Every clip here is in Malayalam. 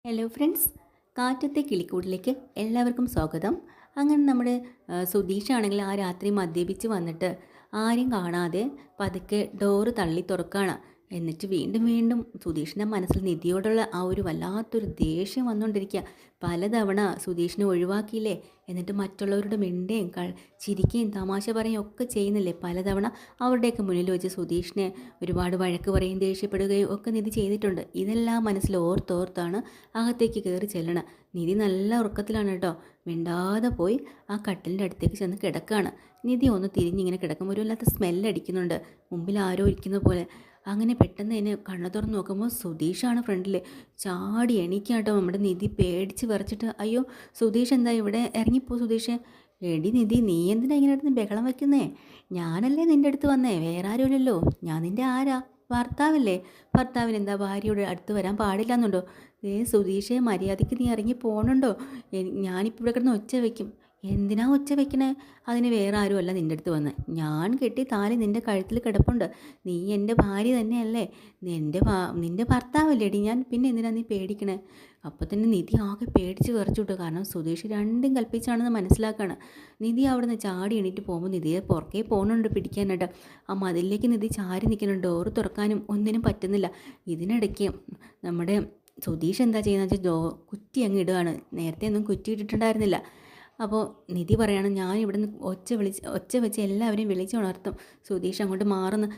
ഹലോ ഫ്രണ്ട്സ്, കാറ്റത്തെ കിളിക്കൂടിലേക്ക് എല്ലാവർക്കും സ്വാഗതം. അങ്ങനെ നമ്മുടെ സുധീഷാണെങ്കിൽ ആ രാത്രി മദ്യപിച്ച് വന്നിട്ട് ആരും കാണാതെ പതുക്കെ ഡോറ് തള്ളി തുറക്കുകയാണ്. എന്നിട്ട് വീണ്ടും വീണ്ടും സുധീഷിൻ്റെ മനസ്സിൽ നിധിയോടുള്ള ആ ഒരു വല്ലാത്തൊരു ദേഷ്യം വന്നുകൊണ്ടിരിക്കുക. പലതവണ സുധീഷിനെ ഒഴിവാക്കിയില്ലേ, എന്നിട്ട് മറ്റുള്ളവരുടെ മിണ്ടുകയും ചിരിക്കുകയും തമാശ പറയുകയും ഒക്കെ ചെയ്യുന്നില്ലേ. പലതവണ അവരുടെയൊക്കെ മുന്നിൽ വെച്ച് സുധീഷിനെ ഒരുപാട് വഴക്ക് പറയുകയും ദേഷ്യപ്പെടുകയും ഒക്കെ നിധി ചെയ്തിട്ടുണ്ട്. ഇതെല്ലാം മനസ്സിൽ ഓർത്തോർത്താണ് അകത്തേക്ക് കയറി ചെല്ലണം. നിധി നല്ല ഉറക്കത്തിലാണ് കേട്ടോ. മിണ്ടാതെ പോയി ആ കട്ടിലിൻ്റെ അടുത്തേക്ക് ചെന്ന് കിടക്കുകയാണ്. നിധി ഒന്ന് തിരിഞ്ഞിങ്ങനെ കിടക്കുമ്പോൾ ഒരു വല്ലാത്ത സ്മെല്ലടിക്കുന്നുണ്ട്, മുമ്പിൽ ആരോ ഇരിക്കുന്ന പോലെ. അങ്ങനെ പെട്ടെന്ന് തന്നെ കണ്ണു തുറന്ന് നോക്കുമ്പോൾ സുധീഷാണ് ഫ്രണ്ടിൽ. ചാടി എണീക്കാട്ടോ നമ്മുടെ നിധി പേടിച്ച് വിറച്ചിട്ട്, അയ്യോ സുധീഷ് എന്താ ഇവിടെ, ഇറങ്ങിപ്പോ സുധീഷ്. എടി നിധി, നീ എന്തിനാ ഇങ്ങനെ അടുത്ത് ബഹളം വയ്ക്കുന്നേ? ഞാനല്ലേ നിൻ്റെ അടുത്ത് വന്നേ, വേറെ ആരുമില്ലല്ലോ. ഞാൻ നിൻ്റെ ആരാ? ഭർത്താവല്ലേ. ഭർത്താവിന് എന്താ ഭാര്യയുടെ അടുത്ത് വരാൻ പാടില്ല എന്നുണ്ടോ? സുധീഷെ, മര്യാദയ്ക്ക് നീ ഇറങ്ങി പോകണുണ്ടോ? ഞാനിപ്പോൾ ഇവിടെ കിടന്ന് ഒച്ച വയ്ക്കും. എന്തിനാ ഒച്ച വെക്കണേ? അതിന് വേറെ ആരുമല്ല നിൻ്റെ അടുത്ത് വന്ന്. ഞാൻ കെട്ടി താലി നിൻ്റെ കഴുത്തിൽ കിടപ്പുണ്ട്. നീ എൻ്റെ ഭാര്യ തന്നെയല്ലേ. നിൻ്റെ ഭർത്താവല്ലേടി ഞാൻ. പിന്നെ എന്തിനാ നീ പേടിക്കണേ? അപ്പോൾ തന്നെ നിധി ആകെ പേടിച്ച് വിറച്ചു വിട്ടു. കാരണം സുധീഷ് രണ്ടും കൽപ്പിച്ചാണെന്ന് മനസ്സിലാക്കുകയാണ്. നിധി അവിടെ നിന്ന് ചാടി എണീറ്റ് പോകുമ്പോൾ നിധിയെ പുറകെ പോകുന്നുണ്ട് പിടിക്കാനായിട്ട്. ആ മതിലിലേക്ക് നിധി ചാരി നിൽക്കുന്നുണ്ട്. ഡോറ് തുറക്കാനും ഒന്നിനും പറ്റുന്നില്ല. ഇതിനിടയ്ക്ക് നമ്മുടെ സുധീഷ് എന്താ ചെയ്യുന്നത് വെച്ചാൽ കുറ്റി അങ്ങ് ഇടുകയാണ്. നേരത്തെ ഒന്നും കുറ്റി ഇട്ടിട്ടുണ്ടായിരുന്നില്ല. അപ്പോൾ നിധി പറയാണ്, ഞാൻ ഇവിടുന്ന് ഒച്ച വെച്ച് എല്ലാവരെയും വിളിച്ചുണർത്തും. സുധീഷ് അങ്ങോട്ട് മാറുന്നു.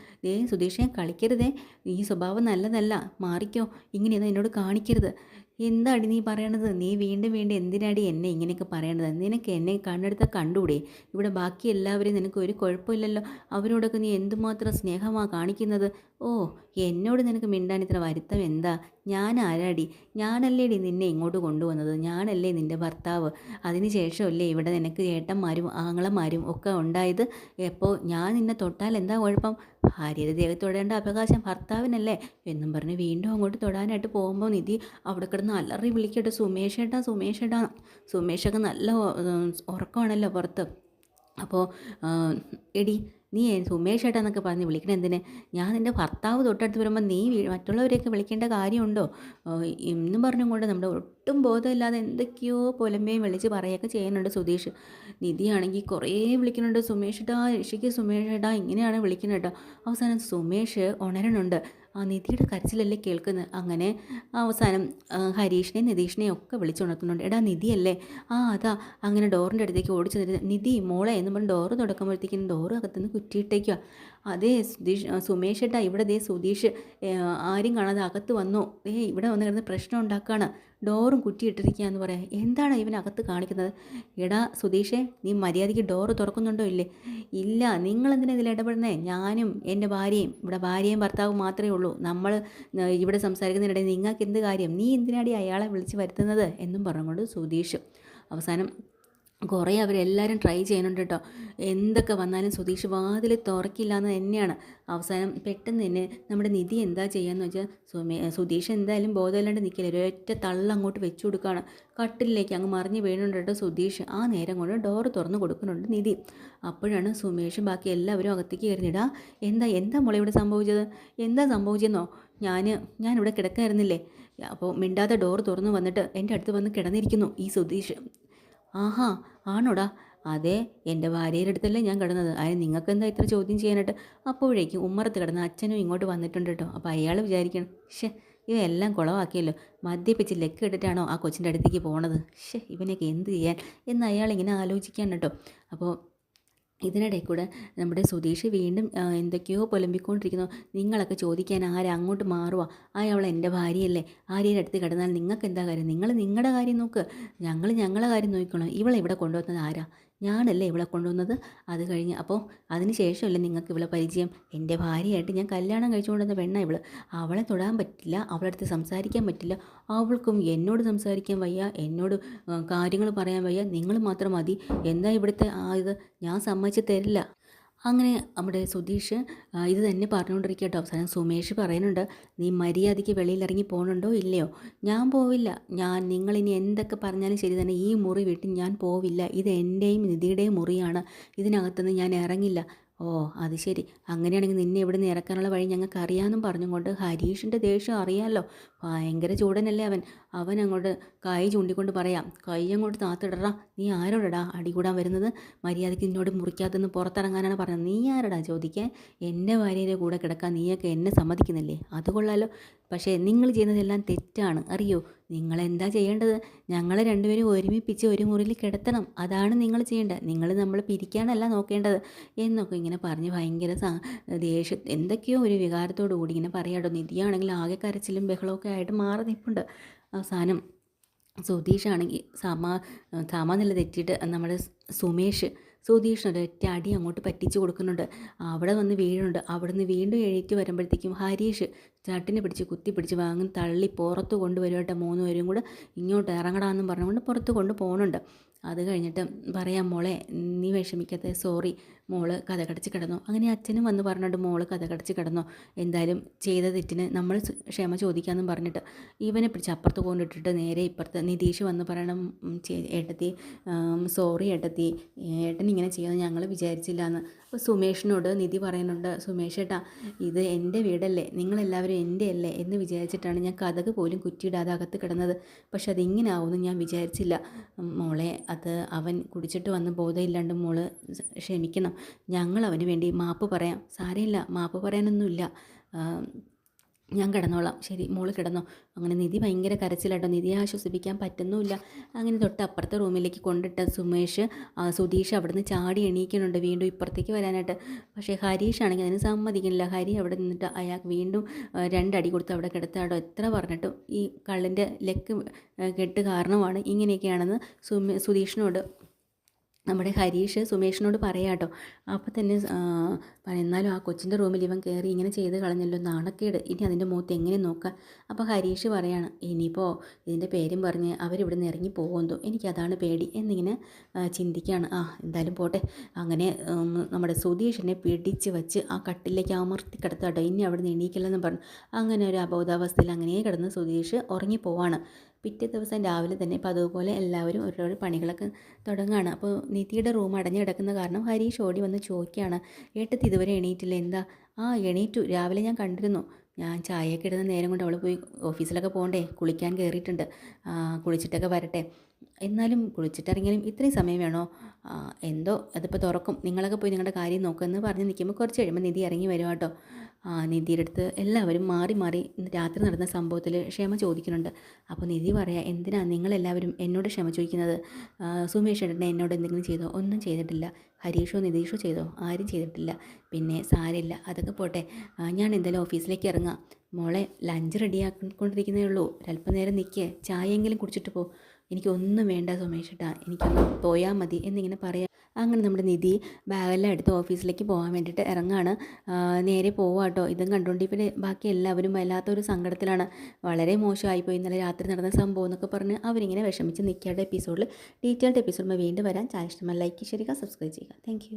സുധീഷേ, കളിക്കരുതേ, ഈ സ്വഭാവം നല്ലതല്ല, മാറിക്കോ, ഇങ്ങനെയൊന്നും എന്നോട് കാണിക്കരുത്. എന്താടി നീ പറയണത്? നീ വീണ്ടും വീണ്ടും എന്തിനാടി എന്നെ ഇങ്ങനെയൊക്കെ പറയണത്? നിനക്ക് എന്നെ കണ്ണെടുത്താൽ കണ്ടുകൂടെ? ഇവിടെ ബാക്കി എല്ലാവരെയും നിനക്ക് ഒരു കുഴപ്പമില്ലല്ലോ. അവരോടൊക്കെ നീ എന്തുമാത്രം സ്നേഹമാണ് കാണിക്കുന്നത്. ഓ, എന്നോട് നിനക്ക് മിണ്ടാൻ ഇത്ര വരുത്തം എന്താ? ഞാൻ ആരാടി? ഞാനല്ലേടി നിന്നെ ഇങ്ങോട്ട് കൊണ്ടുവന്നത്. ഞാനല്ലേ നിൻ്റെ ഭർത്താവ്. അതിന് ശേഷമല്ലേ ഇവിടെ നിനക്ക് ഏട്ടന്മാരും ആങ്ങളമാരും ഒക്കെ ഉണ്ടായത്. എപ്പോൾ ഞാൻ നിന്നെ തൊട്ടാൽ എന്താ കുഴപ്പം? ഭാര്യയുടെ ദേഹത്ത് തൊടേണ്ട അവകാശം ഭർത്താവിനല്ലേ എന്നും പറഞ്ഞ് വീണ്ടും അങ്ങോട്ട് തൊടാനായിട്ട് പോകുമ്പോൾ നിധി അവിടെ കിടന്ന് അലറി വിളിക്കട്ടെ, സുമേഷേട്ടാ സുമേഷേട്ടാ. സുമേഷൊക്കെ നല്ല ഉറക്കമാണല്ലോ പുറത്ത്. അപ്പോൾ എടി, നീ സുമേഷേട്ടാന്നൊക്കെ പറഞ്ഞ് വിളിക്കണം എന്തിന്? ഞാൻ നിൻ്റെ ഭർത്താവ് തൊട്ടടുത്ത് വരുമ്പോൾ നീ മറ്റുള്ളവരെയൊക്കെ വിളിക്കേണ്ട കാര്യമുണ്ടോ? എന്നും പറഞ്ഞും കൊണ്ട് നമ്മുടെ ഒട്ടും ബോധമില്ലാതെ എന്തൊക്കെയോ പുലമ്പേയും വിളിച്ച് പറയുകയൊക്കെ ചെയ്യുന്നുണ്ട് സുധീഷ്. നിധിയാണെങ്കിൽ കുറേ വിളിക്കുന്നുണ്ട്, സുമേഷേട്ടാ ഋഷിക്ക് സുമേഷേട്ടാ ഇങ്ങനെയാണ് വിളിക്കുന്നത് കേട്ടോ. അവസാനം സുമേഷ് ഉണരണുണ്ട്. ആ നിധിയുടെ കരച്ചിലല്ലേ കേൾക്കുന്നത്. അങ്ങനെ അവസാനം ഹരീഷിനെയും നിതീഷിനെയും ഒക്കെ വിളിച്ചുണർത്തുന്നുണ്ട്. എടാ നിധിയല്ലേ? ആ അതാ. അങ്ങനെ ഡോറിൻ്റെ അടുത്തേക്ക് ഓടിച്ചു തരുന്നത്. നിധി മോളെ എന്ന് പറഞ്ഞ് ഡോറ് തുറക്കുമ്പോഴത്തേക്കും ഡോറ് അകത്തുനിന്ന് കുറ്റിയിട്ടേക്കുക. അതേ സുമേഷ് ഏട്ടാ, ഇവിടെ ദേ സുധീഷ് ആരും കാണാതെ അകത്ത് വന്നു. ഇവിടെ വന്ന് കിടന്ന് പ്രശ്നം ഉണ്ടാക്കുകയാണ്. ഡോറും കുറ്റിയിട്ടിരിക്കുക എന്ന് പറയാം. എന്താണ് ഇവനകത്ത് കാണിക്കുന്നത്? എടാ സുധീഷേ, നീ മര്യാദയ്ക്ക് ഡോറ് തുറക്കുന്നുണ്ടോ ഇല്ലേ? ഇല്ല. നിങ്ങളെന്തിനാ ഇതിൽ ഇടപെടുന്നേ? ഞാനും എൻ്റെ ഭാര്യയും, ഇവിടെ ഭാര്യയും ഭർത്താവും മാത്രമേ ഉള്ളൂ. നമ്മൾ ഇവിടെ സംസാരിക്കുന്നതിനിടയിൽ നിങ്ങൾക്ക് എന്ത് കാര്യം? നീ എന്തിനാടി അയാളെ വിളിച്ച് വരുത്തുന്നത് എന്നും പറഞ്ഞുകൊണ്ട് സുധീഷ്. അവസാനം കുറേ അവരെല്ലാവരും ട്രൈ ചെയ്യുന്നുണ്ട് കേട്ടോ. എന്തൊക്കെ വന്നാലും സുധീഷ് വാതിൽ തുറക്കില്ല എന്ന് തന്നെയാണ്. അവസാനം പെട്ടെന്ന് തന്നെ നമ്മുടെ നിധി എന്താ ചെയ്യാന്ന് വെച്ചാൽ, സുധീഷ് എന്തായാലും ബോധമില്ലാണ്ട് നിൽക്കില്ല, ഒരൊറ്റ തള്ള അങ്ങോട്ട് വെച്ചു കൊടുക്കുകയാണ്. കട്ടിലേക്ക് അങ്ങ് മറിഞ്ഞ് വീണുണ്ട് കേട്ടോ സുധീഷ്. ആ നേരം കൊണ്ട് ഡോറ് തുറന്ന് കൊടുക്കുന്നുണ്ട് നിധി. അപ്പോഴാണ് സുമേഷും ബാക്കി എല്ലാവരും അകത്തേക്ക് കയറിയിടാ. എന്താ എന്താ മോളെ ഇവിടെ സംഭവിച്ചത്? എന്താ സംഭവിച്ചെന്നോ? ഞാനിവിടെ കിടക്കായിരുന്നില്ലേ? അപ്പോൾ മിണ്ടാതെ ഡോറ് തുറന്ന് വന്നിട്ട് എൻ്റെ അടുത്ത് വന്ന് കിടന്നിരിക്കുന്നു ഈ സുധീഷ്. ആഹാ, ആണോടാ? അതെ, എൻ്റെ ഭാര്യയുടെ അടുത്തല്ലേ ഞാൻ കിടന്നത്. അതിന് നിങ്ങൾക്ക് എന്താ ഇത്ര ചോദ്യം ചെയ്യാനായിട്ട്? അപ്പോഴേക്കും ഉമ്മറത്ത് കിടന്ന അച്ഛനും ഇങ്ങോട്ട് വന്നിട്ടുണ്ട് കേട്ടോ. അപ്പോൾ അയാൾ വിചാരിക്കണം, ഇവയെല്ലാം കുളവാക്കിയല്ലോ, മദ്യപ്പിച്ച് ലെക്ക് ഇട്ടിട്ടാണോ ആ കൊച്ചിൻ്റെ അടുത്തേക്ക് പോണത്? ഇവനൊക്കെ എന്ത് ചെയ്യാൻ എന്ന് അയാളിങ്ങനെ ആലോചിക്കാൻ കേട്ടോ. അപ്പോൾ ഇതിനിടയിൽ കൂടെ നമ്മുടെ സുധീഷ് വീണ്ടും എന്തൊക്കെയോ പുലമ്പിക്കൊണ്ടിരിക്കുന്നു. നിങ്ങളൊക്കെ ചോദിക്കാൻ ആരാ? അങ്ങോട്ട് മാറുക. അവൾ എൻ്റെ ഭാര്യയല്ലേ. ഭാര്യയുടെ അടുത്ത് കിടന്നാൽ നിങ്ങൾക്ക് എന്താ കാര്യം? നിങ്ങൾ നിങ്ങളുടെ കാര്യം നോക്ക്, ഞങ്ങൾ ഞങ്ങളെ കാര്യം നോക്കണം. ഇവളെ ഇവിടെ കൊണ്ടുവന്നത് ആരാ? ഞാനല്ലേ ഇവളെ കൊണ്ടുവന്നത്. അത് കഴിഞ്ഞ് അപ്പോൾ അതിന് ശേഷമല്ലേ നിങ്ങൾക്ക് ഇവളെ പരിചയം? എൻ്റെ ഭാര്യയായിട്ട് ഞാൻ കല്യാണം കഴിച്ചുകൊണ്ടുവന്ന പെണ്ണ ഇവൾ. അവളെ തൊടാൻ പറ്റില്ല, അവളുടെ അടുത്ത് സംസാരിക്കാൻ പറ്റില്ല. അവൾക്കും എന്നോട് സംസാരിക്കാൻ വയ്യ, എന്നോട് കാര്യങ്ങൾ പറയാൻ വയ്യ. നിങ്ങൾ മാത്രം മതി. എന്താ ഇവിടുത്തെ ഇത്? ഞാൻ സമ്മതിച്ച് തരില്ല. അങ്ങനെ നമ്മുടെ സുധീഷ് ഇത് തന്നെ പറഞ്ഞുകൊണ്ടിരിക്കട്ടോ. അവസാനം സുമേഷ് പറയുന്നുണ്ട്, നീ മര്യാദയ്ക്ക് വെളിയിലിറങ്ങി പോകുന്നുണ്ടോ ഇല്ലയോ? ഞാൻ പോവില്ല. നിങ്ങളിനി എന്തൊക്കെ പറഞ്ഞാലും ശരി തന്നെ, ഈ മുറി വിട്ട് ഞാൻ പോവില്ല. ഇത് എൻ്റെയും നിധിയുടെയും മുറിയാണ്. ഇതിനകത്തുനിന്ന് ഞാൻ ഇറങ്ങില്ല. ഓ അത് ശരി. അങ്ങനെയാണെങ്കിൽ നിന്നെ ഇവിടുന്ന് ഇറക്കാനുള്ള വഴി ഞങ്ങൾക്ക് അറിയാമെന്നും പറഞ്ഞും കൊണ്ട് ഹരീഷിൻ്റെ ദേഷ്യം അറിയാമല്ലോ. ഭയങ്കര ചൂടനല്ലേ അവൻ. അവൻ അങ്ങോട്ട് കൈ ചൂണ്ടിക്കൊണ്ട് പറയാം, കൈ അങ്ങോട്ട് താത്തിടറാ, നീ ആരോടടാ അടി കൂടാൻ വരുന്നത്? മര്യാദയ്ക്ക് നിന്നോട് മുറിക്കകത്തുനിന്ന് പുറത്തിറങ്ങാനാണ് പറഞ്ഞത്. നീ ആരടാ ചോദിക്കാൻ? എൻ്റെ ഭാര്യയുടെ കൂടെ കിടക്കാൻ നീയൊക്കെ എന്നെ സമ്മതിക്കുന്നില്ലേ? അത് കൊള്ളാലോ. പക്ഷേ നിങ്ങൾ ചെയ്യുന്നതെല്ലാം തെറ്റാണ് അറിയോ. നിങ്ങളെന്താ ചെയ്യേണ്ടത്? ഞങ്ങളെ രണ്ടുപേരും ഒരുമിപ്പിച്ച് ഒരു മുറിയിൽ കിടത്തണം. അതാണ് നിങ്ങൾ ചെയ്യേണ്ടത്. നിങ്ങൾ നമ്മൾ പിരിക്കാനല്ല നോക്കേണ്ടത് എന്നൊക്കെ ഇങ്ങനെ പറഞ്ഞ് ഭയങ്കര ദേഷ്യം എന്തൊക്കെയോ ഒരു വികാരത്തോടു കൂടി ഇങ്ങനെ പറയാട്ടോ. നിധിയാണെങ്കിൽ ആകെ കരച്ചിലും ബഹളമൊക്കെ ആയിട്ട് മാറി നിൽപ്പുണ്ട്. അവസാനം സുധീഷാണെങ്കിൽ സാമാന്നല്ല തെറ്റിയിട്ട് നമ്മുടെ സുധീഷിനൊരു ഒറ്റ അടി അങ്ങോട്ട് പറ്റിച്ച് കൊടുക്കുന്നുണ്ട്. അവിടെ വന്ന് വീഴുന്നുണ്ട്. അവിടെ നിന്ന് വീണ്ടും എഴുന്നേറ്റ് വരുമ്പോഴത്തേക്കും ഹരീഷ് ചട്ടിനെ പിടിച്ച് കുത്തി പിടിച്ച് വാങ്ങി തള്ളി പുറത്ത് കൊണ്ടുവരുമായിട്ട് മൂന്ന് പേരും കൂടെ ഇങ്ങോട്ട് ഇറങ്ങടാന്നും പറഞ്ഞുകൊണ്ട് പുറത്ത് കൊണ്ട് പോകുന്നുണ്ട്. അത് കഴിഞ്ഞിട്ട് പറയാം, മോളെ നീ വിഷമിക്കാത്ത, സോറി, മോള് കതകടച്ച് കിടന്നു. അങ്ങനെ അച്ഛനും വന്ന് പറഞ്ഞിട്ട് മോള് കതകടച്ച് കിടന്നു, എന്തായാലും ചെയ്ത തെറ്റിന് നമ്മൾ ക്ഷമ ചോദിക്കാമെന്നും പറഞ്ഞിട്ട് ഇവനെ പിടിച്ച് അപ്പുറത്ത് കൊണ്ടിട്ടിട്ട് നേരെ ഇപ്പുറത്ത് നിതീഷ് വന്ന് പറയണം, ഏട്ടത്തി സോറി ഏട്ടത്തി, ഏട്ടൻ ഇങ്ങനെ ചെയ്യുമെന്ന് ഞങ്ങൾ വിചാരിച്ചില്ല എന്ന്. അപ്പോൾ സുമേഷിനോട് നിധി പറയുന്നുണ്ട്, സുമേഷ് ഏട്ടാ ഇത് എൻ്റെ വീടല്ലേ, നിങ്ങളെല്ലാവരും എൻ്റെ അല്ലേ എന്ന് വിചാരിച്ചിട്ടാണ് ഞാൻ കതക് പോലും കുറ്റിയിടാതെ അകത്ത് കിടന്നത്. പക്ഷെ അതിങ്ങനെ ആവുമെന്ന് ഞാൻ വിചാരിച്ചില്ല മോളെ. അത് അവൻ കുടിച്ചിട്ട് വന്ന് ബോധമില്ലാണ്ട് മോള് ക്ഷമിക്കണം. ഞങ്ങൾ അവന് വേണ്ടി മാപ്പ് പറയാം. സാരമില്ല, മാപ്പ് പറയാനൊന്നുമില്ല, ഞാൻ കിടന്നോളാം. ശരി മോള് കിടന്നോ. അങ്ങനെ നിധി ഭയങ്കര കരച്ചിലാട്ടോ. നിധിയെ ആശ്വസിപ്പിക്കാൻ പറ്റുന്നുമില്ല. അങ്ങനെ തൊട്ട് അപ്പുറത്തെ റൂമിലേക്ക് കൊണ്ടിട്ട സുധീഷ് അവിടുന്ന് ചാടി എണീക്കുന്നുണ്ട് വീണ്ടും ഇപ്പുറത്തേക്ക് വരാനായിട്ട്. പക്ഷേ ഹരീഷ് ആണെങ്കിൽ അതിന് സമ്മതിക്കുന്നില്ല. ഹരി അവിടെ നിന്നിട്ട് അയാൾക്ക് വീണ്ടും രണ്ടടി കൊടുത്ത് അവിടെ കിടത്താടോ. എത്ര പറഞ്ഞിട്ടും ഈ കള്ളിൻ്റെ ലെക്ക് കെട്ട് കാരണമാണ് ഇങ്ങനെയൊക്കെയാണെന്ന് സുധീഷിനോട് നമ്മുടെ ഹരീഷ് സുമേഷിനോട് പറയാട്ടോ. അപ്പോൾ തന്നെ എന്നാലും ആ കൊച്ചിൻ്റെ റൂമിൽ ഇവൻ കയറി ഇങ്ങനെ ചെയ്ത് കളഞ്ഞല്ലോ, നാണക്കേട്, ഇനി അതിൻ്റെ മുഖത്ത് എങ്ങനെ നോക്കാം. അപ്പോൾ ഹരീഷ് പറയാണ്, ഇനിയിപ്പോൾ ഇതിൻ്റെ പേരും പറഞ്ഞ് അവരിവിടെ നിന്ന് ഇറങ്ങി പോകുമെന്തോ, എനിക്കതാണ് പേടി എന്നിങ്ങനെ ചിന്തിക്കുകയാണ്. എന്തായാലും പോട്ടെ. അങ്ങനെ നമ്മുടെ സുധീഷിനെ പിടിച്ച് വച്ച് ആ കട്ടിലേക്ക് അമർത്തി കിടത്താട്ടോ. ഇനി അവിടെ നിന്ന് എണീക്കില്ലെന്ന് പറഞ്ഞു. അങ്ങനെ ഒരു അബോധാവസ്ഥയിൽ അങ്ങനെ കിടന്ന് സുധീഷ് ഉറങ്ങിപ്പോവാണ്. പിറ്റേ ദിവസം രാവിലെ തന്നെ ഇപ്പോൾ അതുപോലെ എല്ലാവരും ഓരോരോ പണികളൊക്കെ തുടങ്ങുകയാണ്. അപ്പോൾ നിധിയുടെ റൂം അടഞ്ഞു കിടക്കുന്ന കാരണം ഹരീഷ് ഓടി വന്ന് ചോദിക്കുകയാണ്, ഏട്ടത്തി ഇതുവരെ എണീറ്റില്ല? എന്താ? എണീറ്റു, രാവിലെ ഞാൻ കണ്ടിരുന്നു. ഞാൻ ചായയൊക്കെ ഇടുന്ന നേരം കൊണ്ട് അവൾ പോയി ഓഫീസിലൊക്കെ പോകണ്ടേ, കുളിക്കാൻ കയറിയിട്ടുണ്ട്, കുളിച്ചിട്ടൊക്കെ വരട്ടെ. എന്നാലും കുളിച്ചിട്ടിറങ്ങിയാലും ഇത്രയും സമയം വേണോ? എന്തോ അതിപ്പോൾ തുറക്കും, നിങ്ങളൊക്കെ പോയി നിങ്ങളുടെ കാര്യം നോക്കുമെന്ന് പറഞ്ഞ് നിൽക്കുമ്പോൾ കുറച്ച് കഴിയുമ്പോൾ നിധി ഇറങ്ങി വരും കേട്ടോ. നിധിയുടെ അടുത്ത് എല്ലാവരും മാറി മാറി രാത്രി നടന്ന സംഭവത്തിൽ ക്ഷമ ചോദിക്കുന്നുണ്ട്. അപ്പോൾ നിധി പറയാം, എന്തിനാണ് നിങ്ങളെല്ലാവരും എന്നോട് ക്ഷമ ചോദിക്കുന്നത്? സുമേഷ് ഏട്ടനെ എന്നോട് എന്തെങ്കിലും ചെയ്തോ? ഒന്നും ചെയ്തിട്ടില്ല. ഹരീഷോ നിതീഷോ ചെയ്തോ? ആരും ചെയ്തിട്ടില്ല. പിന്നെ സാരമില്ല, അതൊക്കെ പോട്ടെ, ഞാൻ എന്തായാലും ഓഫീസിലേക്ക് ഇറങ്ങാം. മോളെ ലഞ്ച് റെഡിയാക്കിക്കൊണ്ടിരിക്കുന്നേ ഉള്ളൂ, ഒരല്പം നേരം നിൽക്കുക, ചായയെങ്കിലും കുടിച്ചിട്ട് പോ. എനിക്കൊന്നും വേണ്ട സുമേഷ് ഏട്ടാ, എനിക്കൊന്ന് പോയാൽ മതി എന്നിങ്ങനെ പറയാം. അങ്ങനെ നമ്മുടെ നിധി ബാഗെല്ലാം എടുത്ത് ഓഫീസിലേക്ക് പോകാൻ വേണ്ടിയിട്ട് ഇറങ്ങാണ്. നേരെ പോവാട്ടോ. ഇതും കണ്ടുകൊണ്ട് ഇവർ ബാക്കി എല്ലാവരും വല്ലാത്തൊരു സങ്കടത്തിലാണ്. വളരെ മോശമായിപ്പോയി ഇന്നലെ രാത്രി നടന്ന സംഭവം എന്നൊക്കെ പറഞ്ഞ് അവരിങ്ങനെ വിഷമിച്ച് നിൽക്കേണ്ട എപ്പിസോഡിൽ ഡീറ്റെയിൽഡ് എപ്പിസോഡ് വീണ്ടും വരാൻ. ചാനൽ ഇഷ്ടമായി ലൈക്ക് ചെയ്യുക, സബ്സ്ക്രൈബ് ചെയ്യുക. താങ്ക്